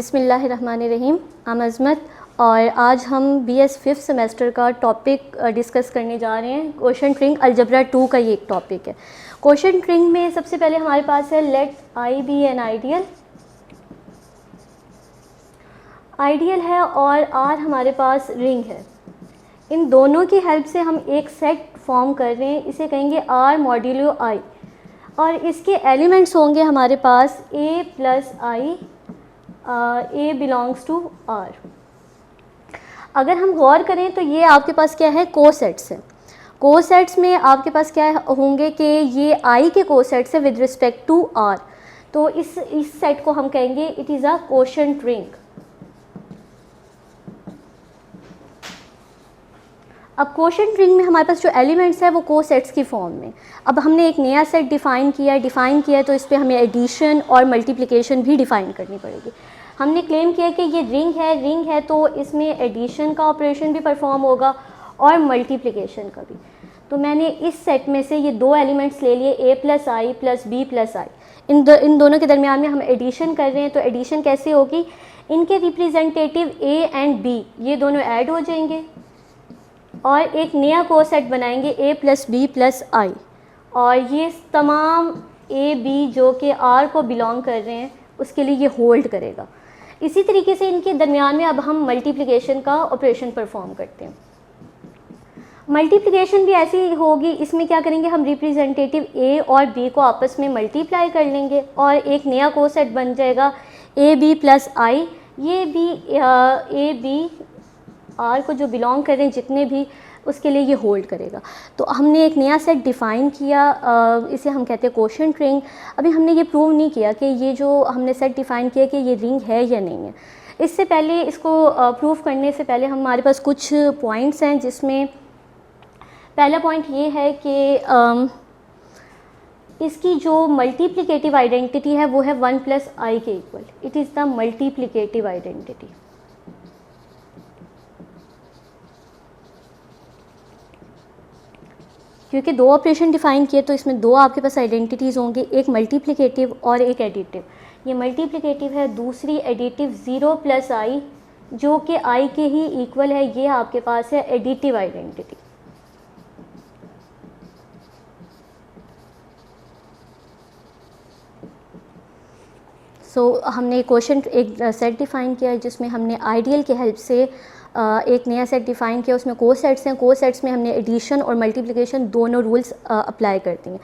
बिस्मिल्लाहिर्रहमानिर्रहीम। I'm अज़मत और आज हम BS 5th सेमेस्टर का टॉपिक डिस्कस करने जा रहे हैं। क्वेश्चन ट्रिंग अलजबरा 2 का ये एक टॉपिक है। क्वेश्चन ट्रिंग में सबसे पहले हमारे पास है let I be an ideal. Ideal है और आर हमारे पास रिंग है। इन दोनों की हेल्प से हम एक सेट फॉर्म कर रहे हैं, इसे कहेंगे आर मॉड्यूलो आई, और इसके एलिमेंट्स होंगे हमारे पास a plus I, a belongs to R. अगर हम गौर करें तो ये आपके पास क्या है, कोसेट्स हैं। कोसेट्स में आपके पास क्या होंगे कि ये आई के कोसेट्स है विद रिस्पेक्ट टू आर, तो इस सेट को हम कहेंगे it is a quotient ring. अब कोशेंट रिंग में हमारे पास जो एलिमेंट्स है वो कोसेट्स की फॉर्म में। अब हमने एक नया सेट डिफ़ाइन किया है तो इस पर हमें एडिशन और मल्टीप्लिकेशन भी डिफ़ाइन करनी पड़ेगी। हमने क्लेम किया कि ये रिंग है तो इसमें एडिशन का ऑपरेशन भी परफॉर्म होगा और मल्टीप्लिकेशन का भी। तो मैंने इस सेट में से ये दो एलिमेंट्स ले लिए, ए प्लस आई प्लस बी प्लस आई। इन दोनों के दरमियान में हम एडिशन कर रहे हैं, तो एडिशन कैसे होगी, इनके रिप्रेजेंटेटिव ए एंड बी ये दोनों ऐड हो जाएंगे और एक नया कोसेट बनाएंगे ए प्लस बी प्लस आई, और ये तमाम ए बी जो कि आर को बिलोंग कर रहे हैं उसके लिए ये होल्ड करेगा। इसी तरीके से इनके दरमियान में अब हम मल्टीप्लिकेशन का ऑपरेशन परफॉर्म करते हैं। मल्टीप्लिकेशन भी ऐसी होगी, इसमें क्या करेंगे, हम रिप्रेजेंटेटिव ए और बी को आपस में मल्टीप्लाई कर लेंगे और एक नया कोसेट बन जाएगा ए बी प्लस आई। ये भी ए बी आर को जो बिलोंग कर रहे हैं जितने भी, उसके लिए ये होल्ड करेगा। तो हमने एक नया सेट डिफ़ाइन किया, इसे हम कहते हैं कोशेंट रिंग। अभी हमने ये प्रूव नहीं किया कि ये जो हमने सेट डिफ़ाइन किया कि ये रिंग है या नहीं है। इससे पहले, इसको प्रूव करने से पहले हमारे पास कुछ पॉइंट्स हैं, जिसमें पहला पॉइंट ये है कि इसकी जो मल्टीप्लिकेटिव आइडेंटिटी है वो है 1 प्लस आई के equal. It is the multiplicative identity. क्योंकि दो ऑपरेशन डिफ़ाइन किए तो इसमें दो आपके पास आइडेंटिटीज़ होंगी, एक मल्टीप्लिकेटिव और एक एडिटिव। ये मल्टीप्लिकेटिव है, दूसरी एडिटिव 0 प्लस आई जो कि आई के ही इक्वल है, ये आपके पास है एडिटिव आइडेंटिटी। हमने क्वेश्चन एक सेट डिफ़ाइन किया है जिसमें हमने आइडियल की हेल्प से एक नया सेट डिफ़ाइन किया। उसमें कोसेट्स हैं, कोसेट्स में हमने एडिशन और मल्टीप्लिकेशन दोनों रूल्स अप्लाई कर दिए।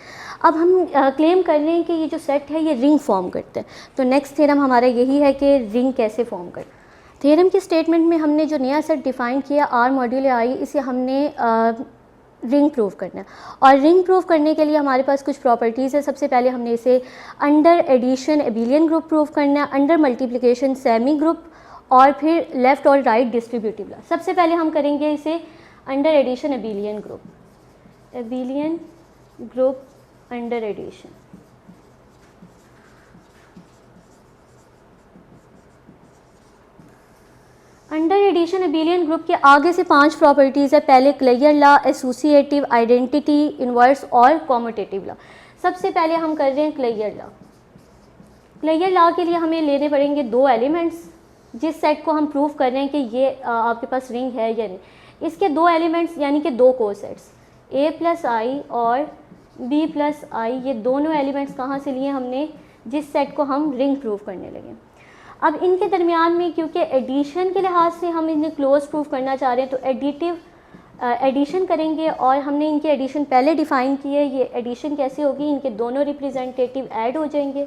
अब हम क्लेम कर रहे हैं कि ये जो सेट है ये रिंग फॉर्म करता है। तो नेक्स्ट थ्योरम हमारा यही है कि रिंग कैसे फॉर्म कर। थ्योरम की स्टेटमेंट में हमने जो नया सेट डिफ़ाइन किया आर मॉड्यूलो आई, इसे हमने रिंग प्रूव करना है। और रिंग प्रूव करने के लिए हमारे पास कुछ प्रॉपर्टीज़ है। सबसे पहले हमने इसे under addition abelian group prove करना है, अंडर मल्टीप्लिकेशन सेमी ग्रुप, और फिर लेफ़्ट और राइट डिस्ट्रीब्यूटिव ला। सबसे पहले हम करेंगे इसे under addition abelian group, abelian group under addition. Under addition abelian group के आगे से 5 प्रॉपर्टीज़ है। पहले closure law, associative, identity, inverse और कॉम्यूटेटिव ला। सबसे पहले हम कर रहे हैं क्लेयर ला। क्लेयर ला के लिए हमें लेने पड़ेंगे दो एलिमेंट्स, जिस सेट को हम प्रूव कर रहे हैं कि ये आपके पास रिंग है या नहीं। इसके दो एलिमेंट्स यानी कि दो कोसेट्स ए प्लस आई और बी प्लस आई, ये दोनों एलिमेंट्स कहाँ से लिए हमने, जिस सेट को हम रिंग प्रूव करने लगे। अब इनके दरमियान में क्योंकि एडिशन के लिहाज से हम इन्हें क्लोज प्रूव करना चाह रहे हैं, तो एडिटिव एडिशन करेंगे और हमने इनके एडिशन पहले डिफ़ाइन किए। ये एडिशन कैसे होगी, इनके दोनों रिप्रेजेंटेटिव ऐड हो जाएंगे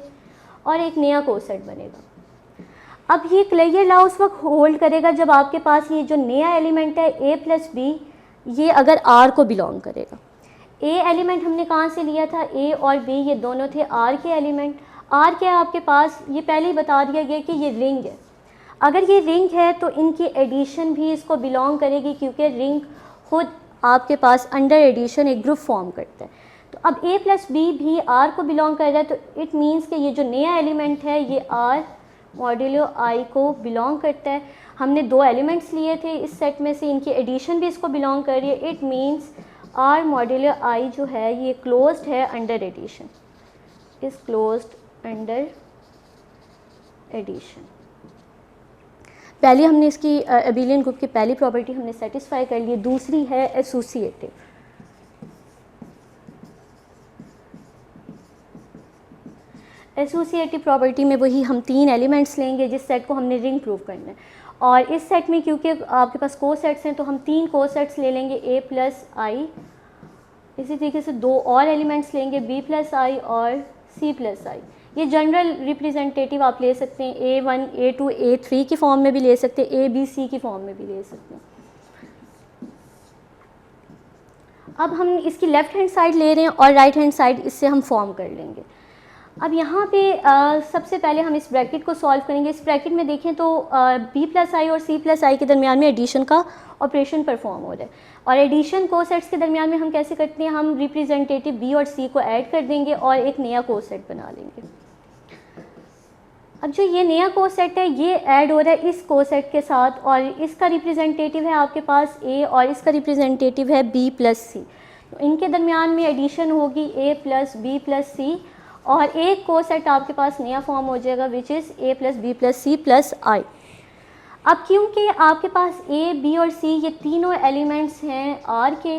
और एक नया कोसेट बनेगा। अब ये क्लेयर लॉ उस वक्त होल्ड करेगा जब आपके पास ये जो नया एलिमेंट है ए प्लस बी, ये अगर आर को बिलोंग करेगा। ए एलिमेंट हमने कहाँ से लिया था, ए और बी ये दोनों थे आर के एलिमेंट। आर क्या है आपके पास, ये पहले ही बता दिया गया कि ये रिंग है। अगर ये रिंग है तो इनकी एडिशन भी इसको बिलोंग करेगी, क्योंकि रिंग खुद आपके पास अंडर एडिशन एक ग्रुप फॉर्म करता है। तो अब ए प्लस बी भी आर को बिलोंग कर रहा है, तो इट मीन्स कि ये जो नया एलिमेंट है ये आर मॉड्यूलो आई को बिलोंग करता है। हमने दो एलिमेंट्स लिए थे इस सेट में से, इनकी एडिशन भी इसको बिलोंग कर रही है। It means R modulo I जो है ये क्लोज्ड है under addition, is closed under addition. पहले हमने इसकी एबिलियन ग्रुप की पहली प्रॉपर्टी हमने सेटिस्फाई कर ली, दूसरी है एसोसिएटिव। एसोसिएटिव प्रॉपर्टी में वही हम 3 एलिमेंट्स लेंगे जिस सेट को हमने रिंग प्रूव करना है, और इस सेट में क्योंकि आपके पास को सेट्स हैं तो हम 3 को सेट्स ले लेंगे a प्लस आई, इसी तरीके से 2 और एलिमेंट्स लेंगे b प्लस आई और c प्लस आई। ये जनरल रिप्रेजेंटेटिव आप ले सकते हैं, a1 a2 a3 की फॉर्म में भी ले सकते हैं, a b c की फॉर्म में भी ले सकते हैं। अब हम इसकी लेफ़्ट हैंड साइड ले रहे हैं और राइट हैंड साइड इससे हम फॉर्म कर लेंगे। अब यहाँ पे सबसे पहले हम इस ब्रैकेट को सॉल्व करेंगे। इस ब्रैकेट में देखें तो b प्लस आई और c प्लस आई के दरमियान में एडिशन का ऑपरेशन परफॉर्म हो रहा है, और एडिशन को सेट्स के दरमियान में हम कैसे करते हैं, हम रिप्रेजेंटेटिव b और c को ऐड कर देंगे और एक नया को सेट बना लेंगे। अब जो ये नया को सेट है ये ऐड हो रहा है इस को सेट के साथ, और इसका रिप्रेजेंटेटिव है आपके पास a और इसका रिप्रेजेंटेटिव है b प्लस c। तो इनके दरमियान में एडिशन होगी a plus b plus c, और एक को सेट आपके पास नया फॉर्म हो जाएगा which is a plus b plus c plus I. अब क्योंकि आपके पास a b और c ये तीनों एलिमेंट्स हैं r के,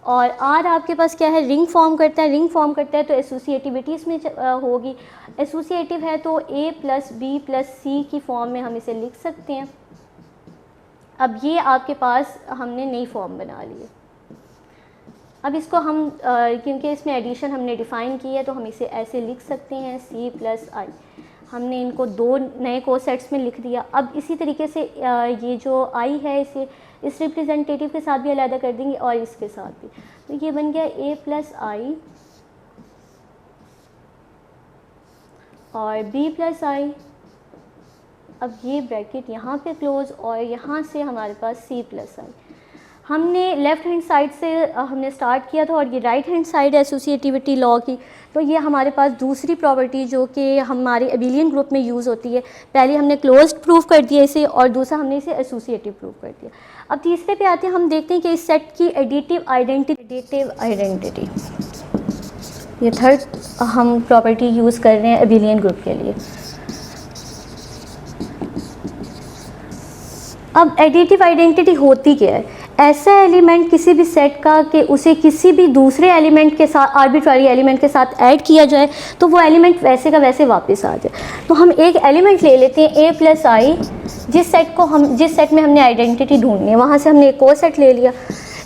और r आपके पास क्या है, रिंग फॉर्म करता है, रिंग फॉर्म करता है तो एसोसिएटिविटी इसमें होगी। एसोसिएटिव है तो a plus b plus c की फॉर्म में हम इसे लिख सकते हैं। अब ये आपके पास हमने नई फॉर्म बना ली है। अब इसको हम क्योंकि इसमें एडिशन हमने डिफ़ाइन की है तो हम इसे ऐसे लिख सकते हैं c प्लस आई। हमने इनको 2 नए को सेट्स में लिख दिया। अब इसी तरीके से ये जो i है इसे इस रिप्रेजेंटेटिव के साथ भी अलग कर देंगे और इसके साथ भी, तो ये बन गया a प्लस आई और b प्लस आई। अब ये ब्रैकेट यहाँ पे क्लोज और यहाँ से हमारे पास c प्लस आई। हमने लेफ़्ट हैंड साइड से हमने स्टार्ट किया था और ये राइट हैंड साइड है एसोसिएटिविटी लॉ की, तो ये हमारे पास दूसरी प्रॉपर्टी जो कि हमारे एबिलियन ग्रुप में यूज़ होती है। पहले हमने क्लोज्ड प्रूफ कर दिया इसे और दूसरा हमने इसे एसोसिएटिव प्रूफ कर दिया। अब तीसरे पे आते हैं, हम देखते हैं कि इस सेट की एडिटिव आइडेंटिटी ये थर्ड हम प्रॉपर्टी यूज़ कर रहे हैं एबिलियन ग्रुप के लिए। अब एडिटिव आइडेंटिटी होती क्या है, ऐसा एलिमेंट किसी भी सेट का कि उसे किसी भी दूसरे एलिमेंट के साथ, आर्बिट्ररी एलिमेंट के साथ ऐड किया जाए तो वो एलिमेंट वैसे का वैसे वापस आ जाए। तो हम एक एलिमेंट ले लेते हैं a प्लस आई, जिस सेट में हमने आइडेंटिटी ढूंढनी है वहाँ से हमने एक को सेट ले लिया।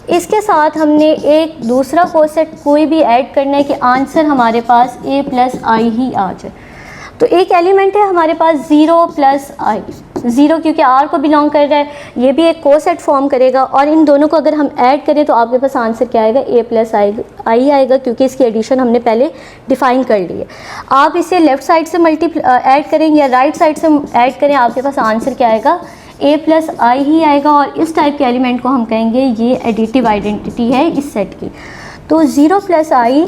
इसके साथ हमने एक दूसरा को सेट कोई भी ऐड करना है कि आंसर हमारे पास a प्लस आई ही आ जाए। तो एक एलिमेंट है हमारे पास 0 प्लस आई, 0 क्योंकि r को बिलोंग कर रहा है, ये भी एक को सेट फॉर्म करेगा, और इन दोनों को अगर हम ऐड करें तो आपके पास आंसर क्या आएगा, a प्लस आई आएगा, क्योंकि इसकी एडिशन हमने पहले डिफ़ाइन कर ली है। आप इसे लेफ़्ट साइड से ऐड करें या राइट साइड से ऐड करें, आपके पास आंसर क्या आएगा, a प्लस आई ही आएगा। और इस टाइप के एलिमेंट को हम कहेंगे ये एडिटिव आइडेंटिटी है इस सेट की। तो 0 plus I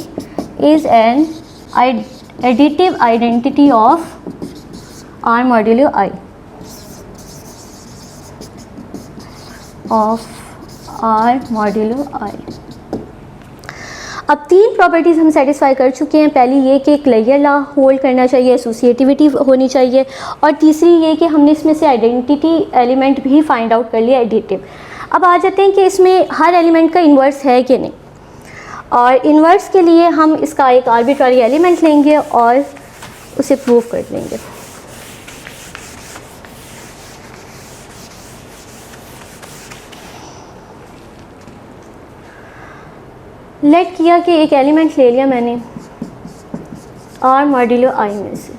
is an additive identity of R modulo I of R modulo I। अब 3 प्रॉपर्टीज़ हम सेटिस्फाई कर चुके हैं। पहली ये कि क्लेयर लॉ होल्ड करना चाहिए, एसोसिएटिविटी होनी चाहिए, और तीसरी ये कि हमने इसमें से आइडेंटिटी एलिमेंट भी फाइंड आउट कर लिया एडिटिव। अब आ जाते हैं कि इसमें हर एलिमेंट का इन्वर्स है कि नहीं, और इन्वर्स के लिए हम इसका एक आर्बिट्ररी एलिमेंट लेंगे और उसे प्रूव कर लेंगे। लेट किया कि एक एलिमेंट ले लिया मैंने R मॉड्यूलो I में से,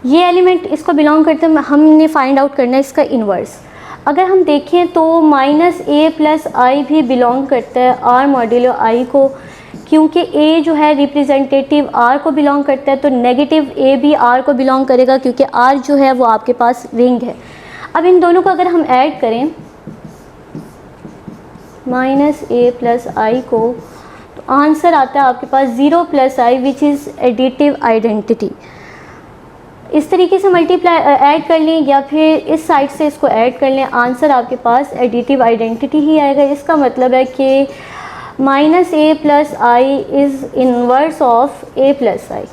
ये एलिमेंट इसको बिलोंग करते हैं, हमने फाइंड आउट करना है इसका इन्वर्स। अगर हम देखें तो -a प्लस आई भी बिलोंग करता है R मॉड्यूलो I को, क्योंकि a जो है रिप्रेजेंटेटिव R को बिलोंग करता है, तो नेगेटिव a भी R को बिलोंग करेगा क्योंकि R जो है वो आपके पास रिंग है। अब इन दोनों को अगर हम ऐड करें -a प्लस आई को, तो आंसर आता है आपके पास 0 plus I which is additive identity. इस तरीके से मल्टीप्लाई ऐड कर लें या फिर इस साइड से इसको ऐड कर लें, आंसर आपके पास एडिटिव आइडेंटिटी ही आएगा। इसका मतलब है कि -a plus I is inverse of a plus I.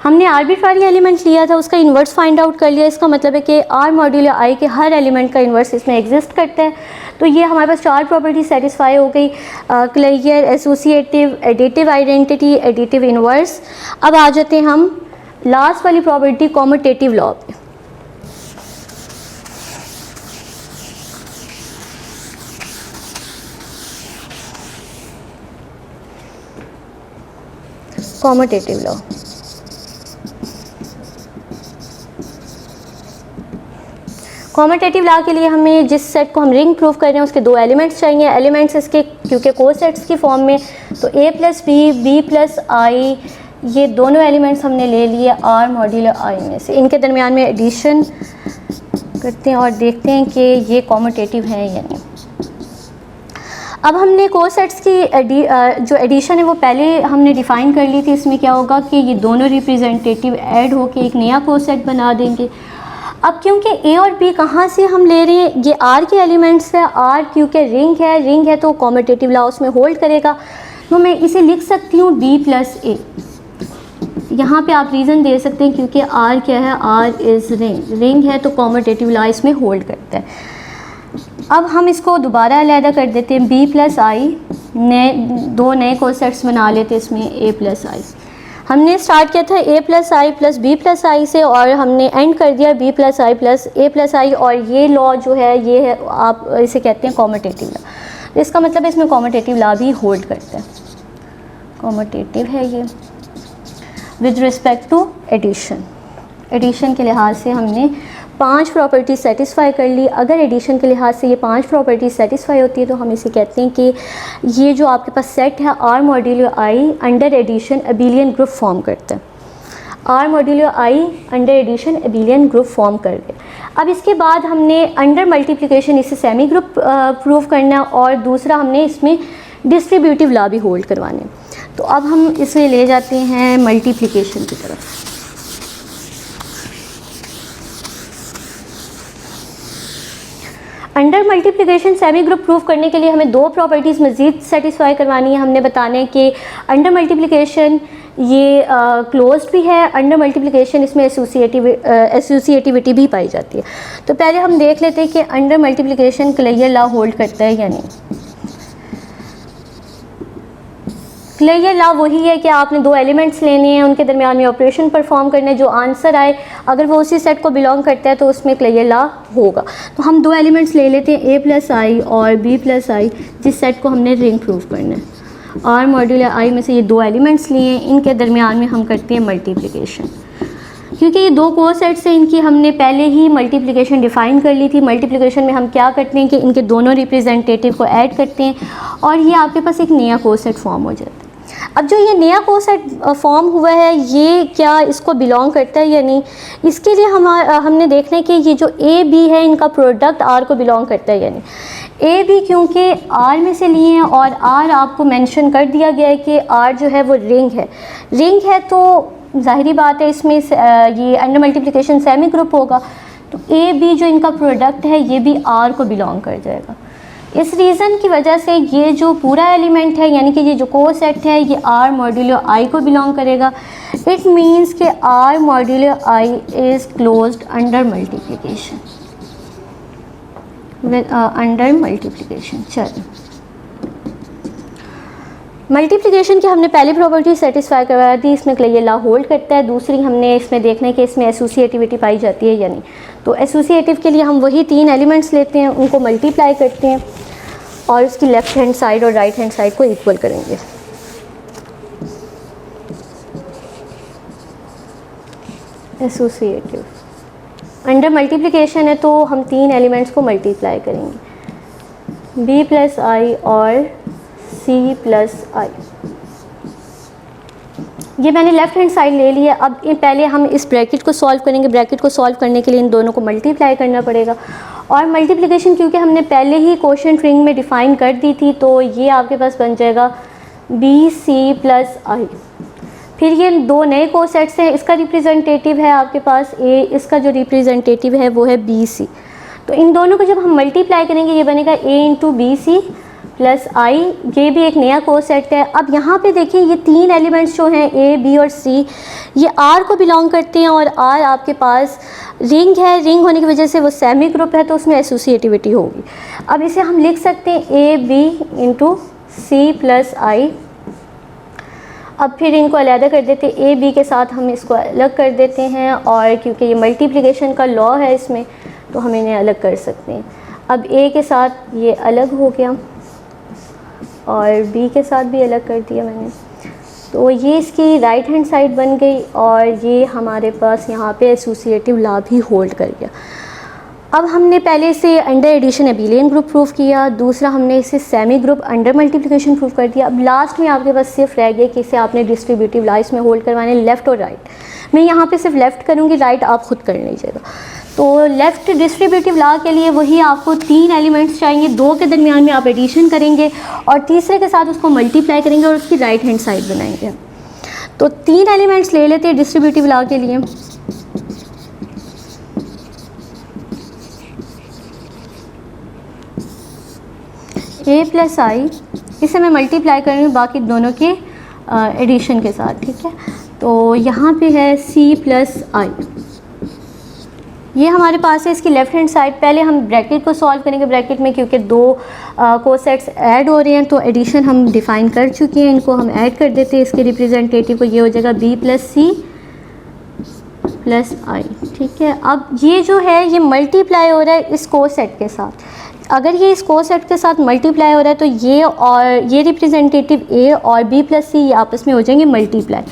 हमने आर्बिट्रारी एलिमेंट लिया था, उसका इन्वर्स फाइंड आउट कर लिया। इसका मतलब है कि आर मॉड्यूलो आई के हर एलिमेंट का इन्वर्स इसमें एग्जिस्ट करता है। तो ये हमारे पास 4 प्रॉपर्टी सेटिस्फाई हो गई, clear, associative, additive identity, additive inverse. अब आ जाते हैं हम लास्ट वाली प्रॉपर्टी कॉम्यूटेटिव लॉ पे। कॉम्यूटेटिव लॉ, कॉम्यूटेटिव लॉ के लिए हमें जिस सेट को हम रिंग प्रूफ कर रहे हैं उसके 2 एलिमेंट्स चाहिए। एलिमेंट्स इसके क्योंकि को सेट्स की फॉर्म में, तो a plus B plus I, ये दोनों एलिमेंट्स हमने ले लिए आर मॉड्यूलो आई में से। इनके दरमियान में एडिशन करते हैं और देखते हैं कि ये कॉम्यूटेटिव हैं या नहीं। अब हमने को सेट्स की जो एडिशन है वो पहले हमने डिफ़ाइन कर ली थी। इसमें क्या होगा कि ये दोनों रिप्रेजेंटेटिव ऐड होके एक नया को सेट बना देंगे। अब क्योंकि ए और बी कहाँ से हम ले रहे हैं, ये आर के एलिमेंट्स है। आर क्योंकि रिंग है तो कॉम्यूटेटिव लॉ उसमें होल्ड करेगा। तो मैं इसे लिख सकती हूँ बी प्लस ए। यहाँ पे आप रीज़न दे सकते हैं क्योंकि आर क्या है, आर इज़ रिंग है तो कॉम्यूटेटिव लॉ इसमें होल्ड करता है। अब हम इसको दोबारा अलहदा कर देते हैं, बी प्लस आई, दो नए को सेट्स बना लेते हैं इसमें ए प्लस आई। हमने स्टार्ट किया था ए प्लस आई प्लस बी प्लस आई से और हमने एंड कर दिया बी प्लस आई प्लस ए प्लस आई। और ये लॉ जो है ये है, आप इसे कहते हैं कॉम्यूटेटिव लॉ। तो इसका मतलब है इसमें कॉम्यूटेटिव लॉ भी होल्ड करता है। कॉम्यूटेटिव है ये with respect to addition. Addition के लिहाज से हमने 5 प्रॉपर्टी सेटिस्फाई कर ली। अगर एडिशन के लिहाज से ये 5 प्रॉपर्टी सेटिस्फाई होती है तो हम इसे कहते हैं कि ये जो आपके पास सेट है R modulo I under addition abelian group form करता है। R modulo I under addition abelian group form कर गए। अब इसके बाद हमने अंडर मल्टीप्लिकेशन इसे सेमी ग्रुप प्रूव करना और दूसरा हमने इसमें डिस्ट्रीब्यूटिव लॉ भी होल्ड करवाने। तो अब हम इसे ले जाते हैं मल्टीप्लिकेशन की तरफ। Under multiplication semi group proof करने के लिए हमें 2 प्रॉपर्टीज़ मज़ीद सेटिस्फाई करवानी है। हमने बताना है कि अंडर मल्टीप्लिकेशन ये क्लोज्ड भी है, अंडर मल्टीप्लिकेशन इसमें एसोसिएटिविटी भी पाई जाती है। तो पहले हम देख लेते हैं कि under multiplication clear law hold करता है या नहीं। क्लियर लॉ वही है कि आपने 2 एलिमेंट्स लेने हैं, उनके दरमियान में ऑपरेशन परफॉर्म करना है, जो आंसर आए अगर वो उसी सेट को बिलोंग करता है तो उसमें क्लियर लॉ होगा। तो हम 2 एलिमेंट्स ले लेते हैं ए प्लस आई और बी प्लस आई, जिस सेट को हमने रिंग प्रूफ करना है। आर मॉड्यूलो आई में से ये 2 एलिमेंट्स लिए हैं, इनके दरमियान में हम करते हैं मल्टीप्लिकेशन। क्योंकि ये 2 को सेट्स हैं, इनकी हमने पहले ही मल्टीप्लिकेशन डिफ़ाइन कर ली थी। मल्टीप्लिकेशन में हम क्या करते हैं कि इनके दोनों रिप्रेजेंटेटिव को ऐड करते हैं और ये आपके पास एक नया को सेट फॉर्म हो जाता है। अब जो ये नया को सेट फॉर्म हुआ है ये क्या इसको बिलोंग करता है या नहीं, इसके लिए हमने देखना है कि ये जो ए बी है इनका प्रोडक्ट आर को बिलोंग करता है या नहीं। ए बी क्योंकि आर में से लिए हैं और आर आपको मेंशन कर दिया गया है कि आर जो है वो रिंग है तो जाहिरी बात है इसमें ये अंडर मल्टीप्लिकेशन सेमी ग्रुप होगा। तो ए बी जो इनका प्रोडक्ट है ये भी आर को बिलोंग कर जाएगा। इस रीज़न की वजह से ये जो पूरा एलिमेंट है यानी कि ये जो को सेट है ये आर मॉड्यूलो आई को बिलोंग करेगा। इट मीन्स कि R modulo I is closed under multiplication under multiplication. चलिए, मल्टीप्लिकेशन की हमने पहली प्रॉपर्टी सेटिस्फाई करवा दी, इसमें क्लियर लॉ होल्ड करता है। दूसरी हमने इसमें देखना है कि इसमें एसोसिएटिविटी पाई जाती है या नहीं। तो एसोसिएटिव के लिए हम वही 3 एलिमेंट्स लेते हैं, उनको मल्टीप्लाई करते हैं और उसकी लेफ़्ट हैंड साइड और राइट हैंड साइड को इक्वल करेंगे। एसोसिएटिव अंडर मल्टीप्लिकेशन है तो हम 3 एलिमेंट्स को मल्टीप्लाई करेंगे, बी प्लस आई और सी प्लस आई। ये मैंने लेफ़्ट हैंड साइड ले लिया। अब पहले हम इस ब्रैकेट को सॉल्व करेंगे। ब्रैकेट को सॉल्व करने के लिए इन दोनों को मल्टीप्लाई करना पड़ेगा और मल्टीप्लिकेशन क्योंकि हमने पहले ही क्वोशिएंट रिंग में डिफ़ाइन कर दी थी तो ये आपके पास बन जाएगा बी सी प्लस आई। फिर ये 2 नए को सेट्स हैं, इसका रिप्रेजेंटेटिव है आपके पास ए, इसका जो रिप्रेजेंटेटिव है वो है बी सी। तो इन दोनों को जब हम मल्टीप्लाई करेंगे ये बनेगा ए into B C plus I, ये भी एक नया को सेट है। अब यहाँ पे देखिए ये तीन एलिमेंट्स जो हैं ए, बी और सी, ये आर को बिलोंग करते हैं और आर आपके पास रिंग है, रिंग होने की वजह से वो सेमी ग्रुप है तो उसमें एसोसिएटिविटी होगी। अब इसे हम लिख सकते हैं a b into c plus I. अब फिर इनको अलग कर देते हैं, ए बी के साथ हम इसको अलग कर देते हैं और क्योंकि ये मल्टीप्लिकेशन का लॉ है इसमें तो हम इन्हें अलग कर सकते हैं। अब ए के साथ ये अलग हो गया और बी के साथ भी अलग कर दिया मैंने, तो ये इसकी राइट हैंड साइड बन गई और ये हमारे पास यहाँ पे एसोसिएटिव लॉ भी होल्ड कर गया। अब हमने पहले इसे under addition abelian group proof किया, दूसरा हमने इसे semigroup under multiplication proof कर दिया। अब लास्ट में आपके पास सिर्फ रह गया कि इसे आपने डिस्ट्रीब्यूटिव लॉ इसमें होल्ड करवाने लेफ़्ट और राइट। मैं यहाँ पे सिर्फ लेफ़्ट करूँगी, राइट आप खुद कर लीजिएगा। तो लेफ़्ट डिस्ट्रीब्यूटिव लॉ के लिए वही आपको तीन एलिमेंट्स चाहिए, दो के दरमियान में आप एडिशन करेंगे और तीसरे के साथ उसको मल्टीप्लाई करेंगे और उसकी राइट हैंड साइड बनाएंगे। तो तीन एलिमेंट्स ले लेते हैं डिस्ट्रीब्यूटिव लॉ के लिए। ए प्लस आई, इसे मैं मल्टीप्लाई करूँगी बाकी दोनों के एडिशन के साथ, ठीक है। तो यहाँ पे है सी प्लस आई, ये हमारे पास है इसकी लेफ़्ट हैंड साइड। पहले हम ब्रैकेट को सॉल्व करेंगे, ब्रैकेट में क्योंकि दो कोसेट्स ऐड हो रहे हैं तो एडिशन हम डिफ़ाइन कर चुके हैं, इनको हम ऐड कर देते हैं। इसके रिप्रेजेंटेटिव को ये हो जाएगा बी प्लस सी प्लस आई, ठीक है। अब ये जो है ये मल्टीप्लाई हो रहा है इस कोसेट के साथ, अगर ये इस कोसेट के साथ मल्टीप्लाई हो रहा है तो ये और ये रिप्रेजेंटेटिव ए और बी प्लस सी ये आपस में हो जाएंगे multiply,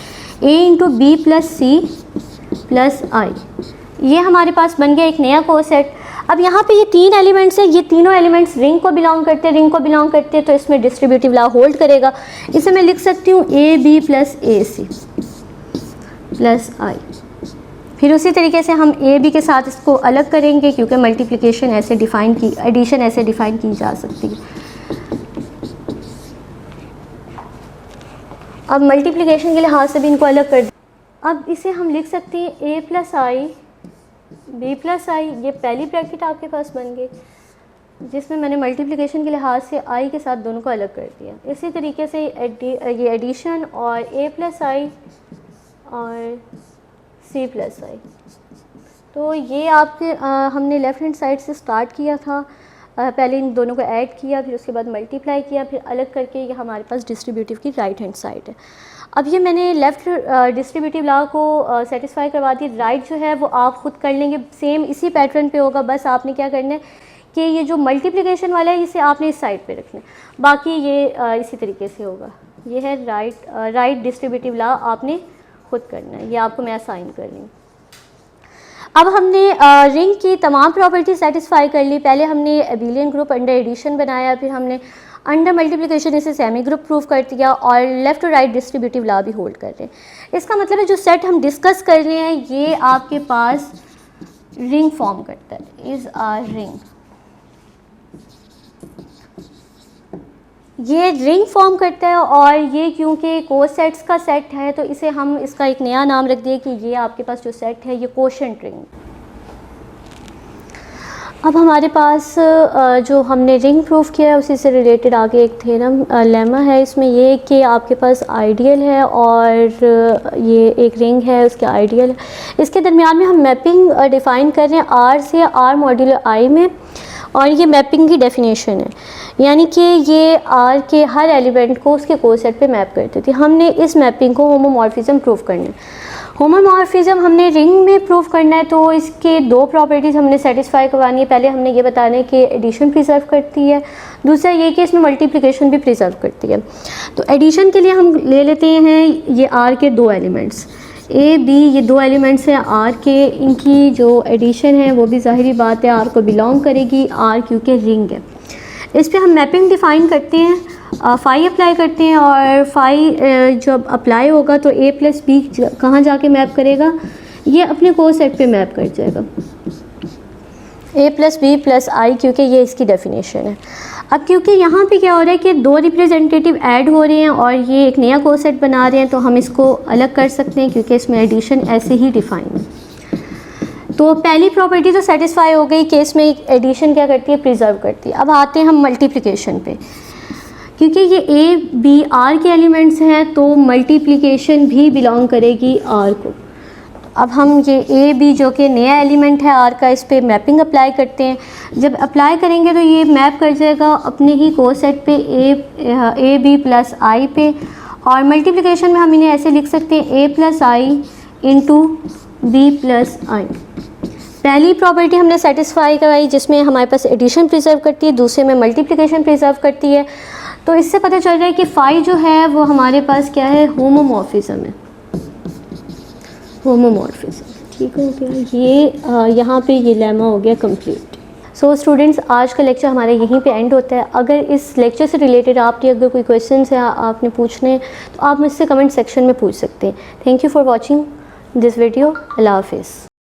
a into b plus c plus I, ये हमारे पास बन गया एक नया कोसेट। अब यहाँ पे ये तीन एलिमेंट्स हैं, ये तीनों एलिमेंट्स रिंग को बिलोंग करते हैं, रिंग को बिलोंग करते हैं तो इसमें डिस्ट्रीब्यूटिव लॉ होल्ड करेगा। इसे मैं लिख सकती हूँ a b plus a c plus I. फिर उसी तरीके से हम ए बी के साथ इसको अलग करेंगे क्योंकि मल्टीप्लिकेशन ऐसे डिफ़ाइन की, एडिशन ऐसे डिफ़ाइन की जा सकती है। अब मल्टीप्लिकेशन के लिहाज से भी इनको अलग कर, अब इसे हम लिख सकते हैं ए plus I B plus I, ये पहली ब्रैकेट आपके पास बन गई जिसमें मैंने मल्टीप्लिकेशन के लिहाज से आई के साथ दोनों को अलग कर दिया। इसी तरीके से ये एडिशन और ए प्लस आई और सी प्लस आई, तो ये आपके हमने लेफ़्ट हैंड साइड से स्टार्ट किया था, पहले इन दोनों को ऐड किया, फिर उसके बाद मल्टीप्लाई किया, फिर अलग करके ये हमारे पास डिस्ट्रीब्यूटिव की राइट हैंड साइड है। अब ये मैंने लेफ़्ट डिस्ट्रीब्यूटिव लॉ को सेटिस्फाई करवा दी, राइट जो है वो आप खुद कर लेंगे, सेम इसी पैटर्न पे होगा। बस आपने क्या करना है कि ये जो मल्टीप्लिकेशन वाला है इसे आपने इस साइड पे रखना है, बाकी ये इसी तरीके से होगा। ये है राइट डिस्ट्रीब्यूटिव लॉ आपने खुद करना है, ये आपको मैं असाइन कर रही हूँ। अब हमने रिंग की तमाम प्रॉपर्टी सेटिस्फाई कर ली। पहले हमने एबिलियन ग्रुप अंडर एडिशन बनाया, फिर हमने अंडर मल्टीप्लिकेशन इसे सेमी ग्रुप प्रूफ कर दिया और लेफ़्ट और राइट डिस्ट्रीब्यूटिव लॉ भी होल्ड कर रहे हैं। इसका मतलब है जो सेट हम डिस्कस कर रहे हैं ये आपके पास रिंग फॉर्म करता है, इज़ आ रिंग। ये रिंग फॉर्म करता है और ये क्योंकि कोसेट्स का सेट है तो इसे हम इसका एक नया नाम रख दिए कि ये आपके पास जो सेट है ये कोशेंट रिंग। अब हमारे पास जो हमने रिंग प्रूफ किया है उसी से रिलेटेड आगे एक थ्योरम लेमा है, इसमें ये कि आपके पास आइडियल है और ये एक रिंग है उसके आइडियल है, इसके दरमियान में हम मैपिंग डिफ़ाइन कर रहे हैं आर से आर मॉड्यूलो आई में, और ये मैपिंग की डेफिनेशन है, यानी कि ये आर के हर एलिमेंट को उसके कोसेट पे मैप करती थी। हमने इस मैपिंग को होमोमॉर्फिज्म प्रूफ करना है। होमोमॉर्फिज्म हमने रिंग में प्रूफ करना है तो इसके दो प्रॉपर्टीज़ हमने सेटिस्फाई करवानी है। पहले हमने ये बताना है कि एडिशन प्रिजर्व करती है, दूसरा ये कि इसमें मल्टीप्लिकेशन भी प्रिजर्व करती है। तो एडिशन के लिए हम ले लेते हैं ये आर के दो एलिमेंट्स ए बी, ये दो एलिमेंट्स हैं आर के, इनकी जो एडिशन है वो भी ज़ाहिरी बात है आर को बिलोंग करेगी, आर क्योंकि रिंग है। इस पर हम मैपिंग डिफ़ाइन करते हैं, फाई अप्लाई करते हैं और फाई जब अप्लाई होगा तो ए प्लस बी कहाँ जाके मैप करेगा, ये अपने कोसेट पे मैप कर जाएगा, ए प्लस बी प्लस आई, क्योंकि ये इसकी डेफिनेशन है। अब क्योंकि यहाँ पे क्या हो रहा है कि दो रिप्रेजेंटेटिव ऐड हो रहे हैं और ये एक नया कोसेट बना रहे हैं तो हम इसको अलग कर सकते हैं क्योंकि इसमें एडिशन ऐसे ही डिफ़ाइन है। तो पहली प्रॉपर्टी तो सेटिस्फाई हो गई कि इसमें एडिशन क्या करती है, प्रिजर्व करती है। अब आते हैं हम मल्टीप्लिकेशन पे। क्योंकि ये ए बी आर के एलिमेंट्स हैं तो मल्टीप्लिकेशन भी बिलोंग करेगी आर को। अब हम ये ए बी जो कि नया एलिमेंट है आर का, इस पर मैपिंग अप्लाई करते हैं। जब अप्लाई करेंगे तो ये मैप कर जाएगा अपने ही कोसेट पे ए बी प्लस आई पे, और मल्टीप्लिकेशन में हम इन्हें ऐसे लिख सकते हैं ए प्लस आई इंटू बी प्लस आई। पहली प्रॉपर्टी हमने सेटिस्फाई करवाई जिसमें हमारे पास एडिशन प्रिजर्व करती है, दूसरे में मल्टीप्लिकेशन प्रिजर्व करती है। तो इससे पता चल रहा है कि फाई जो है वो हमारे पास क्या है, होमोमॉर्फिज्म है, होमोमॉर्फिज्म। ठीक हो गया ये, यहाँ पे ये लेमा हो गया कंप्लीट। सो स्टूडेंट्स, आज का लेक्चर हमारे यहीं पे एंड होता है। अगर इस लेक्चर से रिलेटेड आपके अगर कोई क्वेश्चंस है आपने पूछने हैं तो आप मुझसे कमेंट सेक्शन में पूछ सकते हैं। Thank you for watching this video. Allah हाफिज़।